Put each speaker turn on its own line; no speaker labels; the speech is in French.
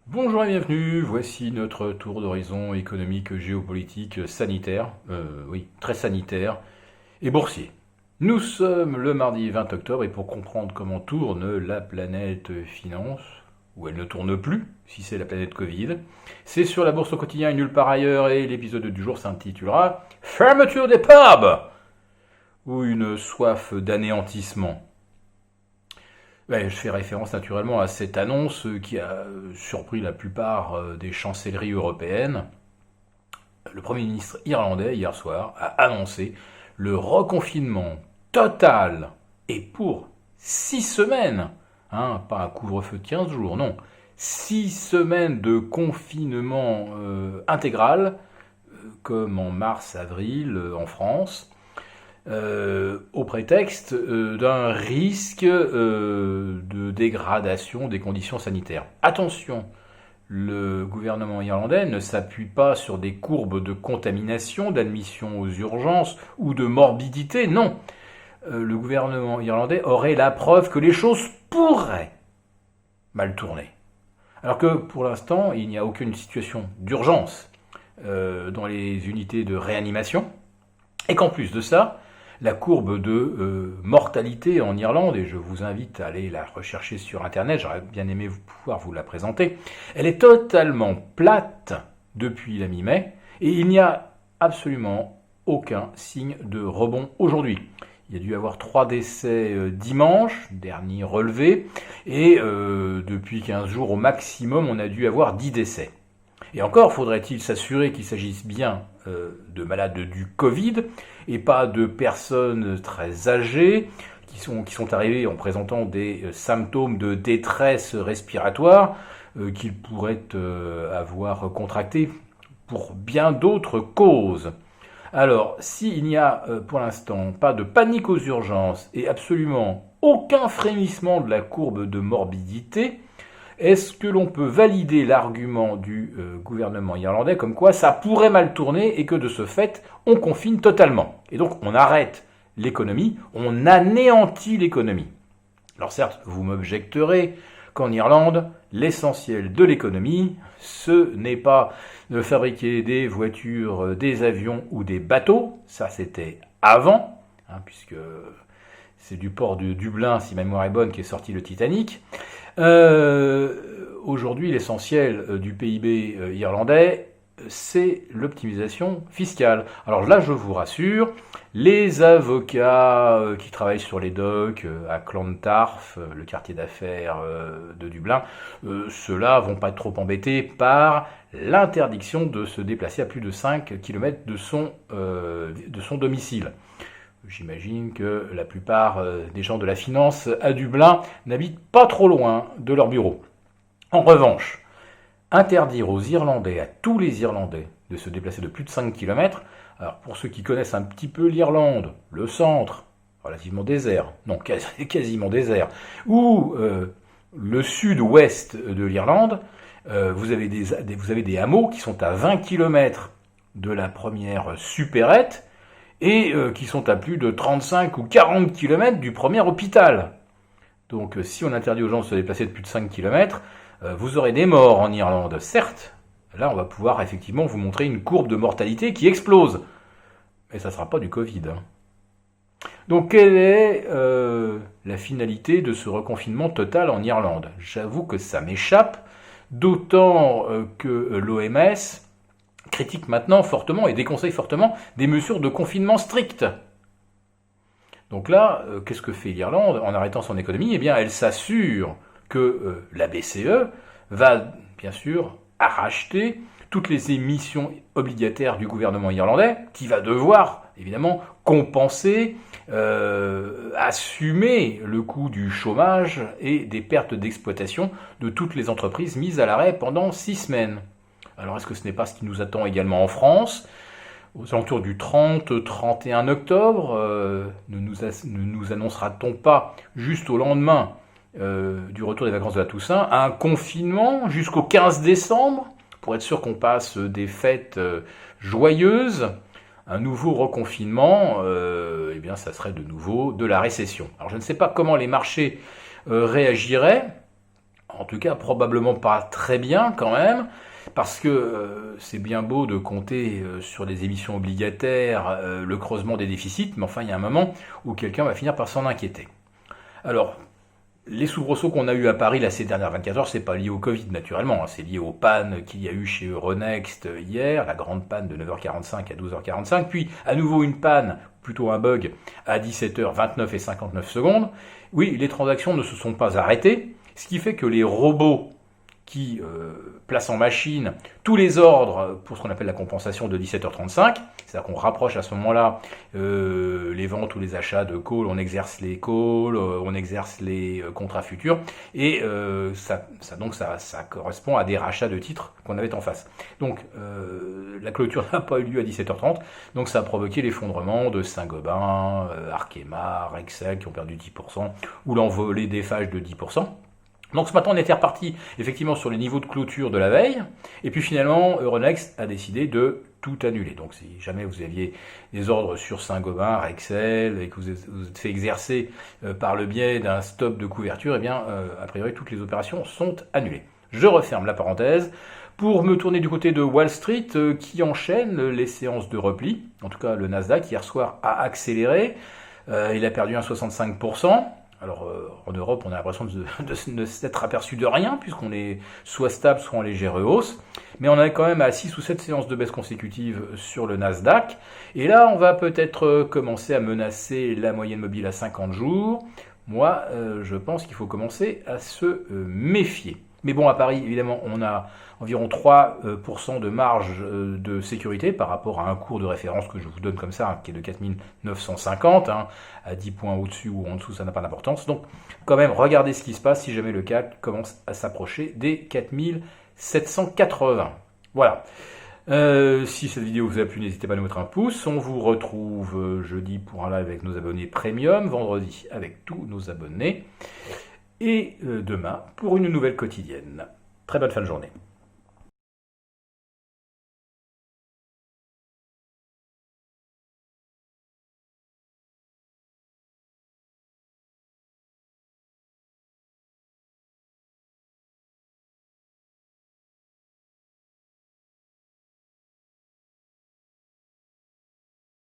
Bonjour et bienvenue, voici notre tour d'horizon économique, géopolitique, sanitaire, oui, très sanitaire, et boursier. Nous sommes le mardi 20 octobre et pour comprendre comment tourne la planète finance, ou elle ne tourne plus, si c'est la planète Covid, c'est sur la bourse au quotidien et nulle part ailleurs et l'épisode du jour s'intitulera Fermeture des pubs ou une soif d'anéantissement. Ouais, je fais référence naturellement à cette annonce qui a surpris la plupart des chancelleries européennes. Le Premier ministre irlandais, hier soir, a annoncé le reconfinement total et pour 6 semaines, hein, pas un couvre-feu de 15 jours, non, 6 semaines de confinement intégral, comme en mars-avril en France, au prétexte d'un risque de dégradation des conditions sanitaires. Attention, le gouvernement irlandais ne s'appuie pas sur des courbes de contamination, d'admission aux urgences ou de morbidité, non. Le gouvernement irlandais aurait la preuve que les choses pourraient mal tourner. Alors que pour l'instant, il n'y a aucune situation d'urgence dans les unités de réanimation, et qu'en plus de ça, la courbe de mortalité en Irlande, et je vous invite à aller la rechercher sur Internet, j'aurais bien aimé pouvoir vous la présenter, elle est totalement plate depuis la mi-mai, et il n'y a absolument aucun signe de rebond aujourd'hui. Il y a dû y avoir 3 décès dimanche, dernier relevé, et depuis 15 jours au maximum, on a dû avoir 10 décès. Et encore faudrait-il s'assurer qu'il s'agisse bien de malades du Covid et pas de personnes très âgées qui sont arrivées en présentant des symptômes de détresse respiratoire qu'ils pourraient avoir contractés pour bien d'autres causes. Alors, s'il n'y a pour l'instant pas de panique aux urgences et absolument aucun frémissement de la courbe de morbidité, est-ce que l'on peut valider l'argument du gouvernement irlandais comme quoi ça pourrait mal tourner et que de ce fait, on confine totalement? Et donc, on arrête l'économie, on anéantit l'économie. Alors certes, vous m'objecterez qu'en Irlande, l'essentiel de l'économie, ce n'est pas de fabriquer des voitures, des avions ou des bateaux, ça c'était avant, hein, puisque c'est du port de Dublin, si ma mémoire est bonne, qui est sorti le Titanic. Aujourd'hui, l'essentiel du PIB irlandais, c'est l'optimisation fiscale. Alors là, je vous rassure, les avocats qui travaillent sur les docks à Clontarf, le quartier d'affaires de Dublin, ceux-là vont pas être trop embêtés par l'interdiction de se déplacer à plus de 5 km de son domicile. J'imagine que la plupart des gens de la finance à Dublin n'habitent pas trop loin de leur bureau. En revanche, interdire aux Irlandais, à tous les Irlandais, de se déplacer de plus de 5 km, alors pour ceux qui connaissent un petit peu l'Irlande, le centre, relativement désert, non, quasiment désert, ou le sud-ouest de l'Irlande, vous avez des hameaux qui sont à 20 km de la première supérette, et qui sont à plus de 35 ou 40 km du premier hôpital. Donc si on interdit aux gens de se déplacer de plus de 5 km, vous aurez des morts en Irlande, certes. Là, on va pouvoir effectivement vous montrer une courbe de mortalité qui explose. Mais ça ne sera pas du Covid. Donc quelle est la finalité de ce reconfinement total en Irlande? J'avoue que ça m'échappe, d'autant que l'OMS critique maintenant fortement et déconseille fortement des mesures de confinement strictes. Donc là, qu'est-ce que fait l'Irlande en arrêtant son économie? Eh bien, elle s'assure que la BCE va, bien sûr, racheter toutes les émissions obligataires du gouvernement irlandais, qui va devoir, évidemment, compenser, assumer le coût du chômage et des pertes d'exploitation de toutes les entreprises mises à l'arrêt pendant 6 semaines. Alors est-ce que ce n'est pas ce qui nous attend également en France? Aux alentours du 30-31 octobre, ne nous annoncera-t-on pas, juste au lendemain du retour des vacances de la Toussaint, un confinement jusqu'au 15 décembre, pour être sûr qu'on passe des fêtes joyeuses, un nouveau reconfinement, eh bien ça serait de nouveau de la récession. Alors je ne sais pas comment les marchés réagiraient. En tout cas, probablement pas très bien quand même, parce que c'est bien beau de compter sur les émissions obligataires, le creusement des déficits, mais enfin, il y a un moment où quelqu'un va finir par s'en inquiéter. Alors, les soubresauts qu'on a eu à Paris là, ces dernières 24 heures, c'est pas lié au Covid naturellement, hein, c'est lié aux pannes qu'il y a eu chez Euronext hier, la grande panne de 9h45 à 12h45, puis à nouveau une panne, plutôt un bug, à 17h29 et 59 secondes. Oui, les transactions ne se sont pas arrêtées, ce qui fait que les robots qui placent en machine tous les ordres pour ce qu'on appelle la compensation de 17h35, c'est-à-dire qu'on rapproche à ce moment-là les ventes ou les achats de call, on exerce les calls, on exerce les contrats futurs, et ça correspond à des rachats de titres qu'on avait en face. Donc la clôture n'a pas eu lieu à 17h30, donc ça a provoqué l'effondrement de Saint-Gobain, Arkema, Rexel qui ont perdu 10%, ou l'envolée des phages de 10%. Donc ce matin, on était reparti effectivement sur les niveaux de clôture de la veille, et puis finalement, Euronext a décidé de tout annuler. Donc si jamais vous aviez des ordres sur Saint-Gobain, Rexel, et que vous êtes fait exercer par le biais d'un stop de couverture, eh bien, a priori, toutes les opérations sont annulées. Je referme la parenthèse pour me tourner du côté de Wall Street qui enchaîne les séances de repli. En tout cas, le Nasdaq, hier soir, a accéléré. Il a perdu 1,65%. Alors en Europe, on a l'impression de ne s'être aperçu de rien, puisqu'on est soit stable, soit en légère hausse. Mais on est quand même à 6 ou 7 séances de baisse consécutives sur le Nasdaq. Et là, on va peut-être commencer à menacer la moyenne mobile à 50 jours. Moi, je pense qu'il faut commencer à se méfier. Mais bon, à Paris, évidemment, on a environ 3% de marge de sécurité par rapport à un cours de référence que je vous donne comme ça, hein, qui est de 4950, hein, à 10 points au-dessus ou en dessous, ça n'a pas d'importance. Donc, quand même, regardez ce qui se passe si jamais le CAC commence à s'approcher des 4780. Voilà. Si cette vidéo vous a plu, n'hésitez pas à nous mettre un pouce. On vous retrouve jeudi pour un live avec nos abonnés premium, vendredi avec tous nos abonnés, et demain pour une nouvelle quotidienne. Très bonne fin de journée.